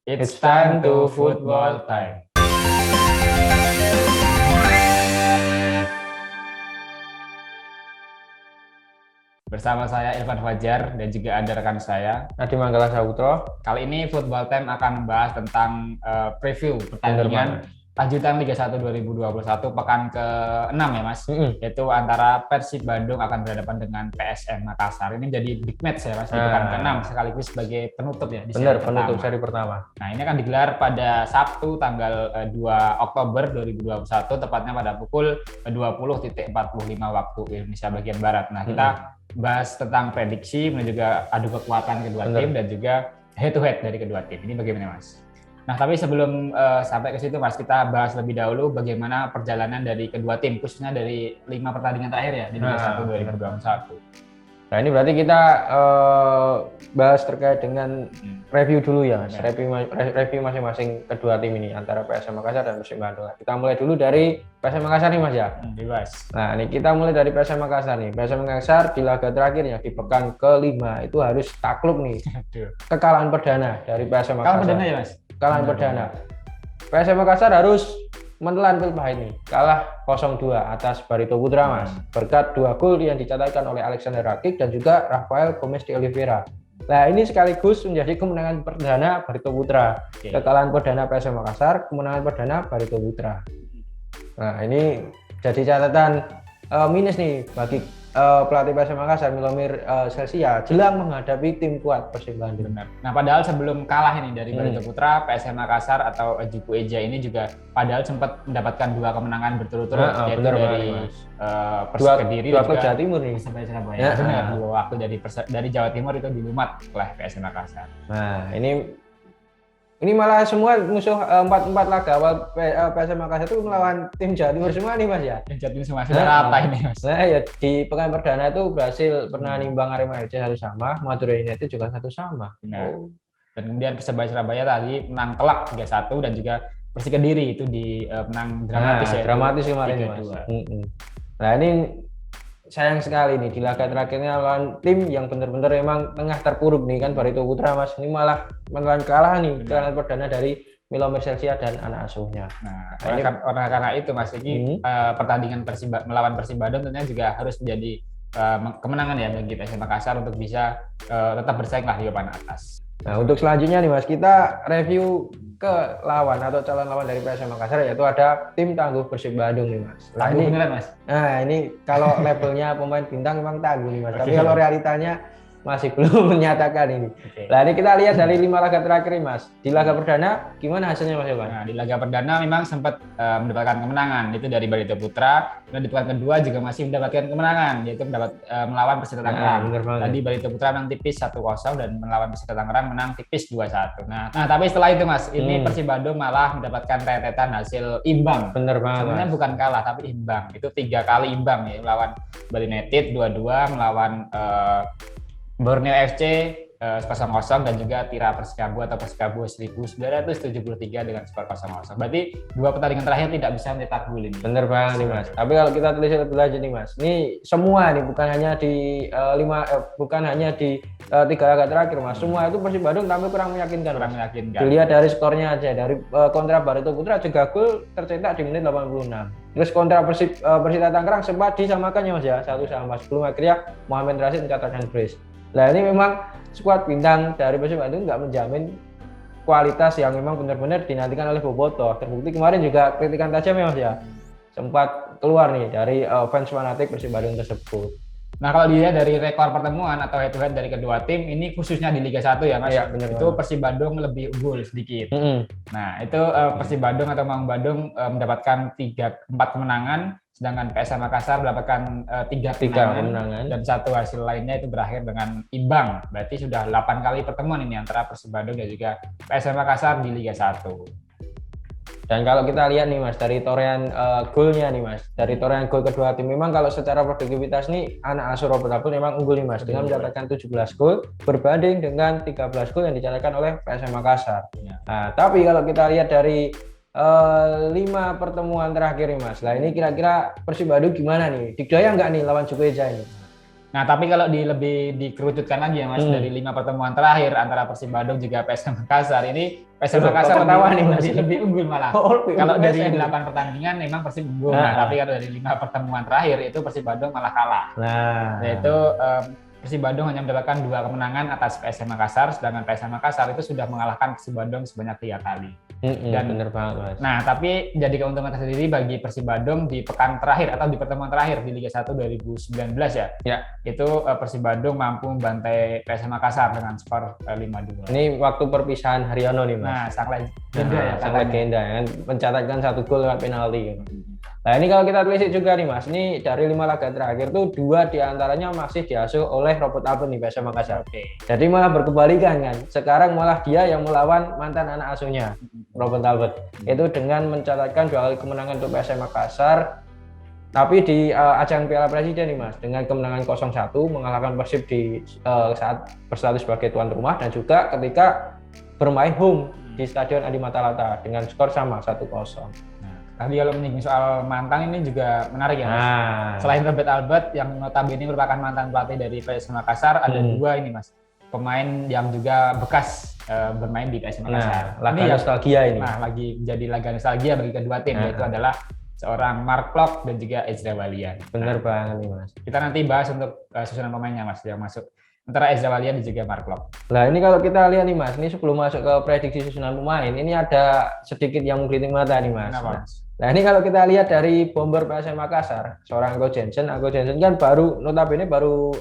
It's time to football time. Bersama saya Irfan Fajar dan juga ada rekan saya Nadiem Manggala Saputra. Kali ini Football Time akan membahas tentang preview pertandingan lanjutan Liga 1 2021 pekan ke-6 ya Mas. Yaitu antara Persib Bandung akan berhadapan dengan PSM Makassar. Ini jadi big match ya Mas di pekan ke-6 sekaligus sebagai penutup ya di seri penutup seri pertama. Nah, ini akan digelar pada Sabtu tanggal 2 Oktober 2021 tepatnya pada pukul 20.45 waktu Indonesia bagian Barat. Nah, kita bahas tentang prediksi dan juga adu kekuatan kedua tim dan juga head to head dari kedua tim. Ini bagaimana Mas? Nah, tapi sebelum sampai ke situ Mas, kita bahas lebih dahulu bagaimana perjalanan dari kedua tim, khususnya dari 5 pertandingan terakhir ya di Liga 1 2021. Nah, ini berarti kita bahas terkait dengan review dulu ya Mas. Review masing-masing kedua tim ini antara PSM Makassar dan Persib Bandung. Kita mulai dulu dari PSM Makassar nih Mas ya. Bebas. Nah, ini kita mulai dari PSM Makassar nih. PSM Makassar di laga terakhirnya di pekan ke-5 itu harus takluk nih. Kekalahan perdana dari PSM Makassar. Kekalahan perdana ya Mas? Kekalahan perdana. PSM Makassar harus menelan pil pahit nih, kalah 0-2 atas Barito Putra Mas, berkat 2 gol yang dicatatkan oleh Alexander Rakic dan juga Rafael Gomes de Oliveira. Nah, ini sekaligus menjadi kemenangan perdana Barito Putra. Kekalahan perdana PSM Makassar, kemenangan perdana Barito Putra. Nah, ini jadi catatan minus nih bagi pelatih PSM Makassar Milomir Celsia jelang menghadapi tim kuat Persib Bandung. Benar. Nah, padahal sebelum kalah ini dari Barito Putra, PSM Makassar atau Juku Eja ini juga padahal sempat mendapatkan 2 kemenangan berturut-turut, yaitu dari Persik Kediri dan juga Jawa Timur nih. Persebaya Surabaya. Benar, 2 waktu dari Jawa Timur itu dilumat oleh PSM Makassar. Nah, ini malah semua musuh 4 laga awal PSM Makassar itu melawan tim Jawa Timur semua nih Mas ya. Tim Jawa Timur semua sudah rata ini Mas. Nah ya di pekan perdana itu berhasil pernah nimbang Arema FC 1-1, Madura United juga 1-1. Benar. Dan kemudian Persebaya Surabaya tadi menang telak 3-1 dan juga Persik Kediri itu di menang dramatis ya. Dramatis kemarin Mas. Nah, ini sayang sekali nih di laga terakhirnya lawan tim yang benar-benar memang tengah terpuruk nih kan Barito Putra Mas, ini malah menelan kalah nih kekalahan perdana dari Milomir Celsia dan anak asuhnya. Nah, karena itu Mas, ini pertandingan melawan Persib Bandung tentunya juga harus menjadi kemenangan ya bagi PSM Makassar untuk bisa tetap bersaing lah di papan atas. Nah, untuk selanjutnya nih Mas, kita review ke lawan atau calon lawan dari PSM Makassar, yaitu ada tim tangguh Persib Bandung nih Mas. Nah, ini beneran Mas. Nah, ini kalau labelnya pemain bintang memang tangguh nih Mas, tapi kalau realitanya masih belum menyatakan ini. Nah, ini kita lihat dari 5 laga terakhir nih Mas. Di laga perdana gimana hasilnya Mas Irfan? Nah, di laga perdana memang sempat mendapatkan kemenangan, itu dari Barito Putra. Dan di pekan kedua juga masih mendapatkan kemenangan, yaitu melawan Persita Tangerang. Tadi Barito Putra menang tipis 1-0 dan melawan Persita Tangerang menang tipis 2-1. Nah, tapi setelah itu Mas, ini Persib Bandung malah mendapatkan rentetan hasil imbang. Bener banget. Sebenarnya bukan kalah tapi imbang. Itu 3 kali imbang ya, melawan Bali United 2-2, melawan Borneo FC 0-0 dan juga Tira Persikabo atau Persikabo 1973 dengan skor 0-0. Berarti 2 pertandingan terakhir tidak bisa mencetak gol ini. Bener banget nih Mas. Tapi kalau kita tulis lebih lanjut nih Mas, ini semua nih bukan hanya di 3 laga terakhir Mas. Semua itu Persib Bandung tampil kurang meyakinkan. Dilihat dari skornya aja, dari kontra Barito Putra juga gol tercetak di menit 86. Terus kontra Persita Tangerang sempat disamakan ya Mas ya, 1-1 sebelum akhirnya Mohamed Rashid mencatatkan brace. Nah, ini memang skuad bintang dari Persib Bandung nggak menjamin kualitas yang memang benar-benar dinantikan oleh Bobotoh. Terbukti kemarin juga kritikan tajam ya Mas ya, sempat keluar nih dari fans fanatik Persib Bandung tersebut. Nah, kalau dilihat dari rekor pertemuan atau head to head dari kedua tim, ini khususnya di Liga 1 ya Mas, itu Persib Bandung lebih unggul sedikit. Nah, itu Persib Bandung atau Maung Bandung mendapatkan 4 kemenangan, sedangkan PSM Makassar mendapatkan 3 kemenangan dan 1 hasil lainnya itu berakhir dengan imbang. Berarti sudah 8 kali pertemuan ini antara Persib Bandung dan juga PSM Makassar di Liga 1. Dan kalau kita lihat nih Mas, dari torehan golnya nih Mas, dari torehan gol kedua tim, memang kalau secara produktivitas nih anak asuh Robert Apel memang unggul nih Mas, dengan mencatatkan 17 gol berbanding dengan 13 gol yang dicatatkan oleh PSM Makassar. Nah, tapi kalau kita lihat dari 5 pertemuan terakhir nih Mas, lah ini kira-kira Persib Bandung gimana nih? Dikdaya nggak nih lawan Juku Eja ini? Nah, tapi kalau lebih dikerucutkan lagi ya Mas, dari 5 pertemuan terakhir antara Persib Bandung juga PSM Makassar, ini PSM Makassar lebih unggul malah. Kalau dari 8 pertandingan memang Persib unggul, tapi kalau dari 5 pertemuan terakhir itu Persib Bandung malah kalah. Yaitu Persib Bandung hanya mendapatkan 2 kemenangan atas PSM Makassar, sedangkan PSM Makassar itu sudah mengalahkan Persib Bandung sebanyak 3 kali. Dan bener banget Mas. Nah, tapi jadi keuntungan tersendiri bagi Persib Bandung di pekan terakhir atau di pertemuan terakhir di Liga 1 2019 ya. Itu Persib Bandung mampu membantai PSM Makassar dengan skor 5-2. Ini waktu perpisahan Haryono nih Mas. Nah, sang legenda kan mencatatkan 1 gol lewat penalti. Nah, ini kalau kita telisik juga nih Mas, ini dari 5 laga terakhir tuh 2 diantaranya masih diasuh oleh Robert Albert nih PSM Makassar. Jadi malah berkebalikan kan. Sekarang malah dia yang melawan mantan anak asuhnya, Robert Albert. Itu dengan mencatatkan 2 kali kemenangan untuk PSM Makassar. Tapi di ajang Piala Presiden nih Mas, dengan kemenangan 0-1 mengalahkan Persib di saat berstatus sebagai tuan rumah, dan juga ketika bermain home di Stadion Adi Matalata dengan skor sama 1-0. Tadi kalau menyinggung soal mantan ini juga menarik ya Mas. Selain Robert Albert yang notabene merupakan mantan pelatih dari PSM Makassar, ada 2 ini Mas, pemain yang juga bekas bermain di PSM Makassar. Laga nostalgia ini. Nah, lagi jadi laga nostalgia bagi kedua tim, yaitu adalah seorang Mark Klok dan juga Ezra Walian. Bener banget nih Mas. Kita nanti bahas untuk susunan pemainnya Mas yang masuk antara Ezra Walian dan juga Mark Klok. Nah, ini kalau kita lihat nih Mas, ini sebelum masuk ke prediksi susunan pemain, ini ada sedikit yang menggelitik mata nih Mas. Nah, ini kalau kita lihat dari bomber PSM Makassar, seorang Anko Jensen kan baru notabene baru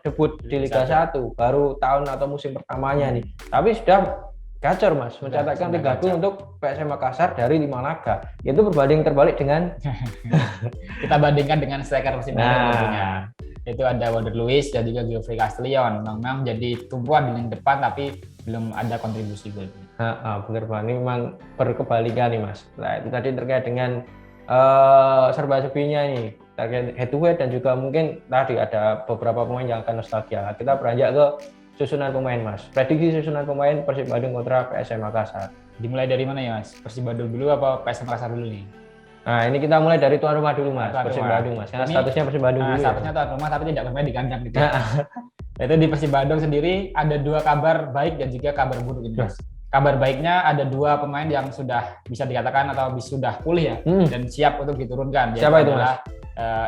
debut di Liga 1, baru tahun atau musim pertamanya nih. Tapi sudah gacor Mas, mencatatkan 3 gol untuk PSM Makassar dari 5 laga. Itu berbanding terbalik dengan kita bandingkan dengan striker Persib Bandung tentunya. Itu ada Wander Luiz dan juga Geoffrey Castellion. Memang jadi tumpuan di lini depan tapi belum ada kontribusi gol. Bener banget, ini memang berkebalikan nih Mas. Nah, itu tadi terkait dengan serba-serbinya ini, terkait head to head, dan juga mungkin tadi ada beberapa pemain yang akan nostalgia. Kita beranjak ke susunan pemain Mas. Prediksi susunan pemain Persib Bandung kontra PSM Makassar. Dimulai dari mana ya Mas? Persib Bandung dulu apa PSM Makassar dulu nih? Nah, ini kita mulai dari tuan rumah dulu Mas, Persib Bandung Mas. Karena statusnya Persib Bandung dulu. Statusnya tuan rumah tapi tidak bermain di kandang gitu. Itu di Persib Bandung sendiri ada 2 kabar baik dan juga kabar buruk ini Mas. Kabar baiknya ada 2 pemain yang sudah bisa dikatakan atau sudah pulih ya dan siap untuk diturunkan. Siapa itu Mas?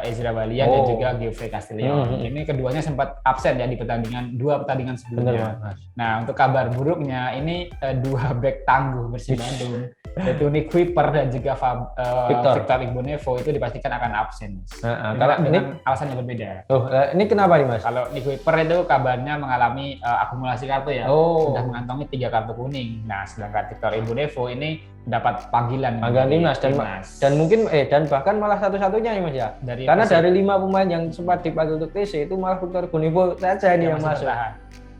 Ezra Walian dan juga Geoffrey Castellion. Ini keduanya sempat absen ya di 2 pertandingan sebelumnya. Nah, untuk kabar buruknya ini 2 back tangguh Persib Bandung, yaitu Nick Kuiper dan juga Victor Igbonevo itu dipastikan akan absen. Kalau dengan alasan yang berbeda. Ini kenapa nih Mas? Kalau Nick Kuiper itu kabarnya mengalami akumulasi kartu ya, sudah mengantongi 3 kartu kuning. Nah, sedangkan Victor Igbonevo ini dapat panggilan timnas dan mungkin dan bahkan malah satu-satunya nih Mas ya. Karena dari 5 pemain yang sempat dipanggil untuk TC itu malah Victor Igbonevo saja ini yang masuk.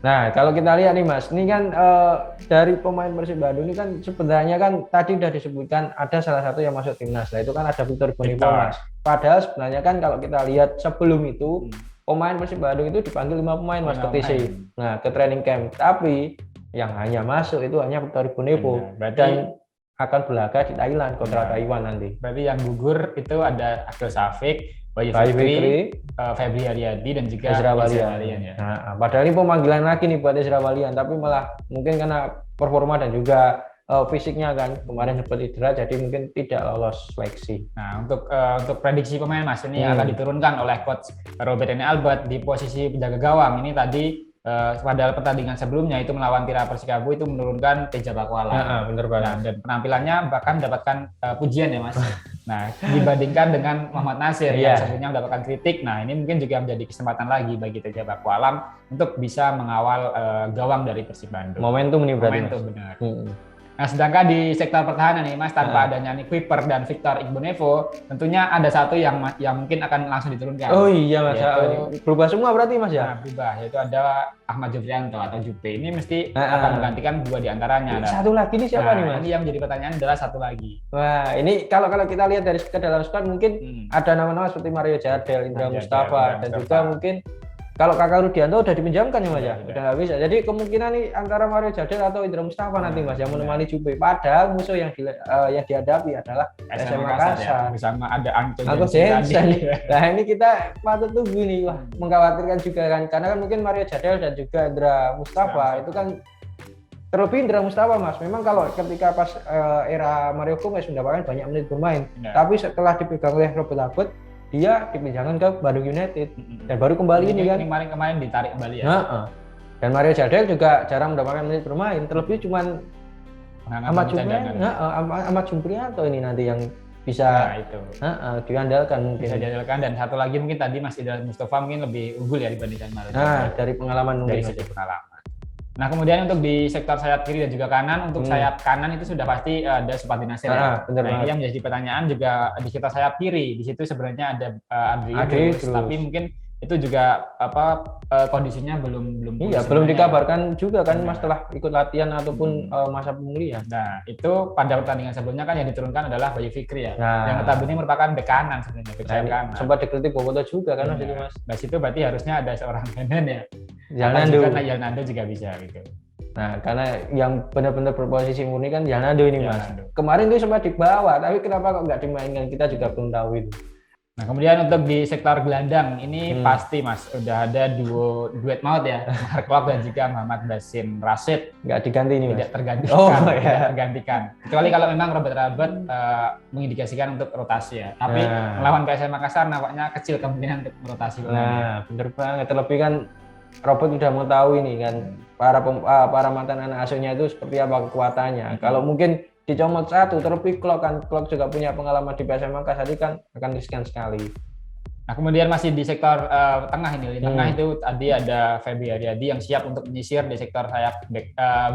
Nah, kalau kita lihat nih Mas, ini kan dari pemain Persib Bandung ini kan sebenarnya kan tadi sudah disebutkan ada salah satu yang masuk timnas. Nah, itu kan ada Victor Igbonevo Mas. Padahal sebenarnya kan kalau kita lihat sebelum itu pemain Persib Bandung itu dipanggil 5 pemain Mas ke TC. Nah, ke training camp. Tapi yang hanya masuk itu hanya Victor Igbonevo dan akan berlaga di Thailand kontra Taiwan nanti. Berarti yang gugur itu ada Abdul Syafiq, Bayu Fikri, Febri Haryadi dan juga Ezra Walian ya. Nah, padahal ini pemanggilan lagi nih buat Ezra Walian, tapi malah mungkin karena performa dan juga fisiknya kan kemarin sempat cedera, jadi mungkin tidak lolos seleksi. Nah, untuk prediksi pemain Mas ini akan diturunkan oleh coach Robert Albert di posisi penjaga gawang. Ini tadi pada pertandingan sebelumnya itu melawan Tira Persikabo itu menurunkan Teja Pakualam. Bener banget. Dan penampilannya bahkan mendapatkan pujian ya Mas. Nah, dibandingkan dengan Muhammad Nasir yang sebelumnya mendapatkan kritik. Nah, ini mungkin juga menjadi kesempatan lagi bagi Teja Pakualam untuk bisa mengawal gawang dari Persib Bandung. Momentum ini berarti. Momentum benar. Nah, sedangkan di sektor pertahanan nih Mas, tanpa adanya Nick Kuiper dan Victor Igbonevo, tentunya ada satu yang mungkin akan langsung diturunkan. Oh iya Mas, berubah semua berarti Mas ya? Nah, berubah, yaitu ada Ahmad Jufrianto atau Jupe. Ini mesti akan menggantikan 2 diantaranya. Satu lagi ini siapa nih Mas? Ini yang menjadi pertanyaan adalah satu lagi. Wah, ini kalau kita lihat dari ke dalam squad mungkin ada nama-nama seperti Mario Jardel, Indra Mustafa dan juga mungkin kalau Kakak Rudianto udah dipinjamkan ya Mas ya, Udah. udah nggak bisa. Jadi kemungkinan nih antara Mario Jardel atau Indra Mustafa nanti Mas yang menemani Jupe. Padahal musuh yang dihadapi adalah SMA Makassar. Ya, bersama ada Anco Jensen. Nah ini kita patut tunggu nih, wah mengkhawatirkan juga kan, karena kan mungkin Mario Jardel dan juga Indra Mustafa itu kan terlebih Indra Mustafa Mas. Memang kalau ketika pas era Mario Gomez mendapatkan banyak menit bermain, tapi setelah dipegang oleh Robert Albert, dia dipinjamkan ke Bandung United dan baru kembali ini kan. Kemarin ditarik kembali ya. Dan Mario Jardel juga jarang mendapatkan menit bermain, terlebih cuman Ahmad Jumprianto ini nanti yang bisa diandalkan mungkin. Bisa diandalkan, dan satu lagi mungkin tadi Mas Idris Mustafa mungkin lebih unggul ya dibandingkan Mario Jardel. Dari pengalaman dari segi pengalaman. Nah kemudian untuk di sektor sayap kiri dan juga kanan, untuk sayap kanan itu sudah pasti ada Supati Nasir ya. Nah, yang menjadi pertanyaan juga di sektor sayap kiri, di situ sebenarnya ada Adrius, tapi mungkin itu juga kondisinya belum belum dikabarkan juga kan Mas setelah ikut latihan ataupun masa pemulihan. Nah itu pada pertandingan sebelumnya kan yang diturunkan adalah Bayu Fikri ya, yang notabene merupakan bek kanan sebenarnya, bek sayap kanan. Sempat dikritik Boboto juga kan Mas itu Mas. Nah situ berarti harusnya ada seorang Henen ya. Yalnando juga bisa gitu. Nah, karena yang benar-benar berposisi murni kan Yalnando ini Mas. Kemarin itu sempat dibawa, tapi kenapa kok nggak dimainkan, kita juga belum tahu itu. Nah, kemudian untuk di sektor gelandang ini pasti Mas udah ada duet maut ya, Mark Klok dan juga Muhammad Basim Rashid. Nggak diganti ini Mas. Tidak tergantikan. Kecuali kalau memang Robert Albert mengindikasikan untuk rotasi ya. Tapi melawan PSM Makassar nampaknya kecil kemungkinan untuk merotasi. Nah, bener banget. Terlebih kan Robert udah mau tahu ini kan para mantan anak asuhnya itu seperti apa kekuatannya. Kalau mungkin dicomot satu, terlebih Klok juga punya pengalaman di PSM Makassar, kan akan riskan sekali. Nah kemudian masih di sektor tengah ini, di tengah itu tadi ada Feby Aryadi yang siap untuk menyisir di sektor sayap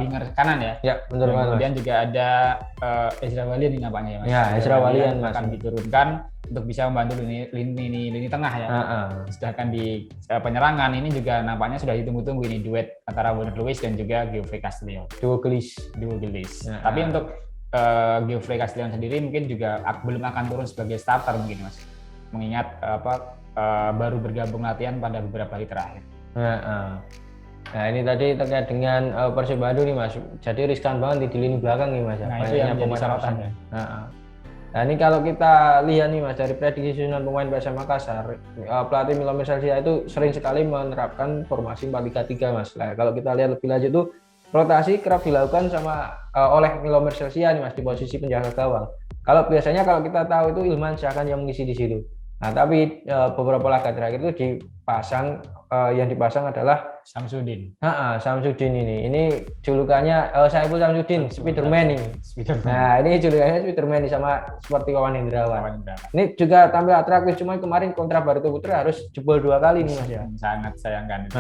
winger kanan ya. Ya benar banget. Kemudian juga ada Ezra Walian nampaknya ya Mas. Ya Ezra Walian akan diturunkan untuk bisa membantu lini tengah ya. Sedangkan di penyerangan ini juga nampaknya sudah ditunggu-tunggu ini duet antara Warner Lewis dan juga Geoffrey Castellion. Duo gelis. Tapi untuk Geoffrey Castellion sendiri mungkin juga belum akan turun sebagai starter mungkin Mas. Mengingat baru bergabung latihan pada beberapa hari terakhir. Nah ini tadi terkait dengan Persib Bandung nih Mas. Jadi riskan banget di lini belakang nih Mas. Nah itu yang menjadi sorotan ya. Nah ini kalau kita lihat nih Mas, dari prediksi susunan pemain PSM Makassar, pelatih Milomir Celsia itu sering sekali menerapkan formasi 4-3-3 Mas. Nah kalau kita lihat lebih lanjut tuh, rotasi kerap dilakukan oleh Milomir Celsia nih Mas di posisi penjaga gawang. Kalau biasanya kalau kita tahu itu Ilman Syahkan yang mengisi di situ. Nah tapi beberapa laga terakhir itu yang dipasang adalah Samsudin. Samsudin ini julukannya Saiful Samsudin, Spiderman ini. Nah ini julukannya Spiderman ini sama seperti Wawan Hendrawan. Ini juga tampil atraktif, cuma kemarin kontra Barito Putra harus jebol 2 kali nih Mas ya. Sangat sayangkan.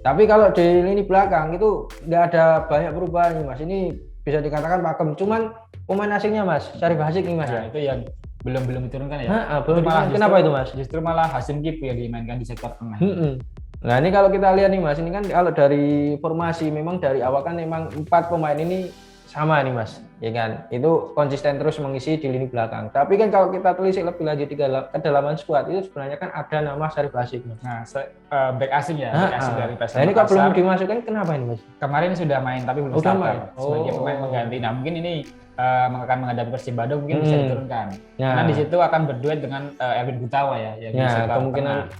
Tapi kalau di lini belakang itu nggak ada banyak perubahan nih Mas. Ini bisa dikatakan pakem, cuman pemain asingnya Mas, Syarif Hasik nih Mas ya. Itu yang belum diturunkan ya. Kenapa itu Mas? Justru malah Hasim Kipu yang dimainkan di sektor tengah. Nah ini kalau kita lihat nih Mas, ini kan kalau dari formasi memang dari awal kan memang 4 pemain ini sama nih Mas, ya kan? Itu konsisten terus mengisi di lini belakang. Tapi kan kalau kita telisik lebih lanjut di kedalaman skuad itu sebenarnya kan ada nama Syarif Hasik Mas. Nah, back asing ya, back asing dari PSM Makassar. Nah ini kok belum dimasukkan, kenapa ini Mas? Kemarin sudah main tapi belum starter sebagai pemain pengganti. Nah mungkin ini akan menghadapi Persib Bandung mungkin bisa diturunkan. Karena di situ akan berduet dengan Erwin Gutawa ya.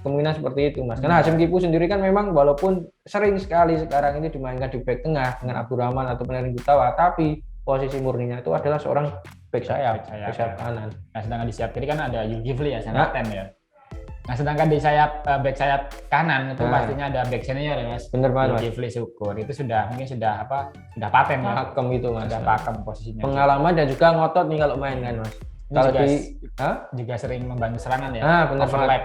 Kemungkinan seperti itu Mas. Karena Hasim Kipu sendiri kan memang walaupun sering sekali sekarang ini dimainkan di back tengah dengan Abdurrahman atau Erwin Gutawa, tapi posisi murninya itu adalah seorang back sayap kanan. Nah sedangkan di sayap kiri kan ada Zulkifli ya, Sangaten ya. Nah sedangkan di back sayap kanan itu pastinya ada back senior ya Mas. Bener banget Zulkifli Syukur itu sudah paten ya. Pakem itu Mas. Sudah pakem posisinya. Pengalaman dan juga ngotot nih kalau main kan Mas. Kalau juga sering membantu serangan ya. Bener banget.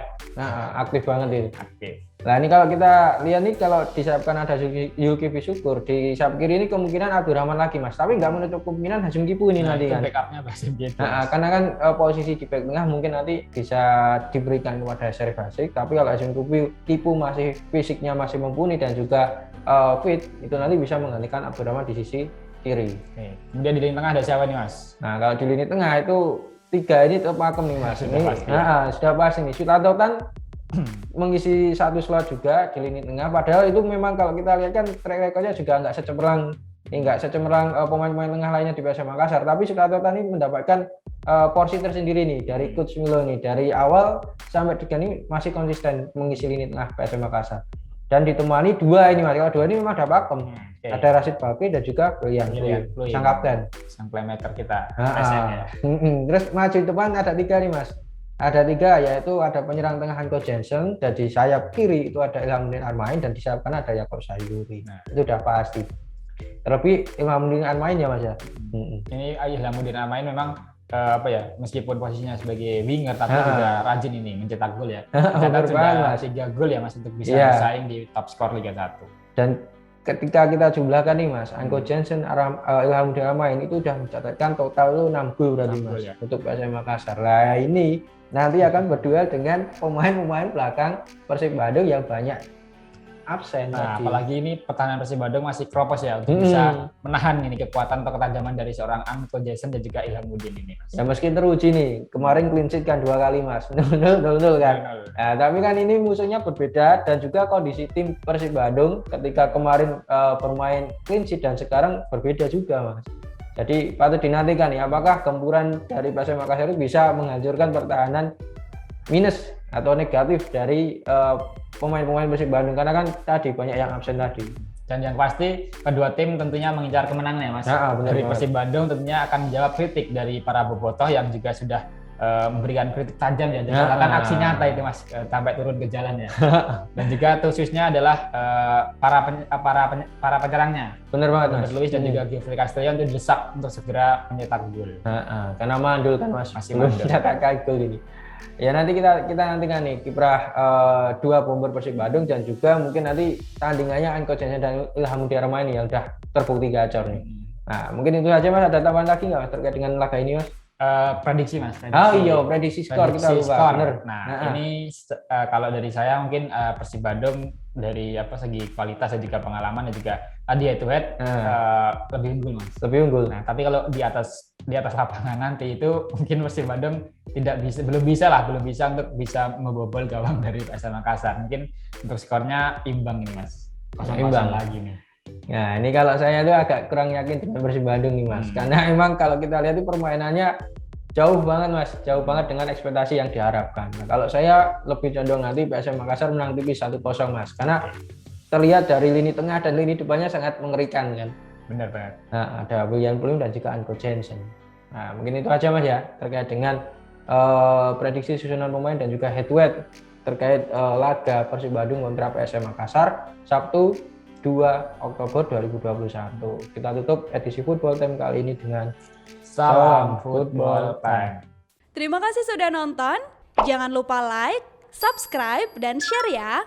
Aktif banget itu. Aktif. Nah ini kalau kita lihat nih, kalau di sayap kanan ada Zulkifli Syukur, di sayap kiri ini kemungkinan Abdurrahman lagi Mas, tapi nggak menutup kemungkinan Hasim Kipu ini nanti kan. Backupnya Hasim Kipu. Karena kan posisi di back tengah mungkin nanti bisa diberikan kepada Syarif Hasik, tapi kalau Hasim Kipu masih fisiknya masih mumpuni dan juga fit, itu nanti bisa menggantikan Abdurrahman di sisi kiri. Kemudian di lini tengah ada siapa nih Mas? Nah kalau di lini tengah itu 3 ini tetap pakem nih Mas. Sudah pasti nih. Sutanto Tan mengisi satu slot juga di lini tengah. Padahal itu memang kalau kita lihat kan track recordnya juga nggak secemerlang pemain-pemain tengah lainnya di PSM Makassar. Tapi Suprapto ini mendapatkan porsi tersendiri nih dari Coach Milo nih, dari awal sampai detik ini masih konsisten mengisi lini tengah PSM Makassar. Dan ditemani dua ini Mas. Kalau dua ini memang ada pakem. Ada Rashid Balki dan juga Brilian Fluid, sang kapten, sang playmaker kita. Terus maju depan ada 3 nih Mas. Ada 3, yaitu ada penyerang tengah Hanko Jensen, dan di sayap kiri itu ada Ilhamuddin Armain, dan di sayap kanan ada Yakob Sayuri. Itu udah pasti. Terlebih Ilhamuddin Armain ya Mas ya. Ini Ilhamuddin Armain memang meskipun posisinya sebagai winger tapi juga rajin ini mencetak gol ya. Mencetak sudah 3 gol ya Mas untuk bisa bersaing di top skor Liga 1. Dan ketika kita jumlahkan nih Mas, Hanko Jensen, Ilhamuddin Armain itu udah mencatatkan total itu 6 gol berarti Mas ya, untuk PSM Makassar. Nah ini nanti akan berduel dengan pemain-pemain belakang Persib Bandung yang banyak absen. Nah, apalagi ini pertahanan Persib Bandung masih kropos ya untuk bisa menahan ini kekuatan atau ketajaman dari seorang Hanko Jensen dan juga Ilhamuddin ini Mas. Ya meski teruji nih, kemarin clean sheet kan 2 kali Mas, 0-0 kan. Nah, tapi kan ini musuhnya berbeda dan juga kondisi tim Persib Bandung ketika kemarin bermain clean sheet dan sekarang berbeda juga Mas. Jadi patut dinantikan nih, apakah gempuran dari PSM Makassar itu bisa menghancurkan pertahanan minus atau negatif dari pemain-pemain Persib Bandung, karena kan tadi banyak yang absen tadi. Dan yang pasti kedua tim tentunya mengincar kemenangan ya Mas. Dari Persib Bandung tentunya akan menjawab kritik dari para bobotoh yang juga sudah memberikan kritik tajam ya, catatan aksi nyata itu Mas, sampai turun ke jalan ya. Dan juga khususnya adalah para penyerangnya. Benar banget Mas. Luis dan juga Geoffrey Castellon itu didesak untuk segera mencetak gol. Karena mandul kan Mas, masih belum mencetak gol ini. Ya nanti kita nantikan nih kiprah 2 bomber Persib Bandung, dan juga mungkin nanti tandingannya Hanko Jensen dan Ilhamuddin Armain yang udah terbukti gacor nih. Nah mungkin itu aja Mas, ada tambahan lagi nggak Mas terkait dengan laga ini Mas? Prediksi Mas. Prediksi skor kita lupa. Ini kalau dari saya mungkin Persib Bandung dari segi kualitas dan juga pengalaman dan juga head to head lebih unggul Mas. Lebih unggul. Nah, tapi kalau di atas lapangan nanti itu mungkin Persib Bandung belum bisa untuk bisa membobol gawang dari PSM Makassar. Mungkin untuk skornya imbang ini Mas. 0-0 lagi nih. Nah ini kalau saya tuh agak kurang yakin dengan Persib Bandung nih Mas, karena emang kalau kita lihat itu permainannya jauh banget Mas, jauh banget dengan ekspektasi yang diharapkan. Nah, kalau saya lebih condong nanti PSM Makassar menang tipis 1-0 Mas, karena terlihat dari lini tengah dan lini depannya sangat mengerikan kan. Benar banget. Nah ada Brilian Fluid dan juga Hanko Jensen. Nah mungkin itu aja Mas ya terkait dengan prediksi susunan pemain dan juga head to head terkait laga Persib Bandung kontra PSM Makassar Sabtu 2 Oktober 2021. Kita tutup edisi Football Time kali ini dengan Salam Football Time. Terima kasih sudah nonton. Jangan lupa like, subscribe, dan share ya.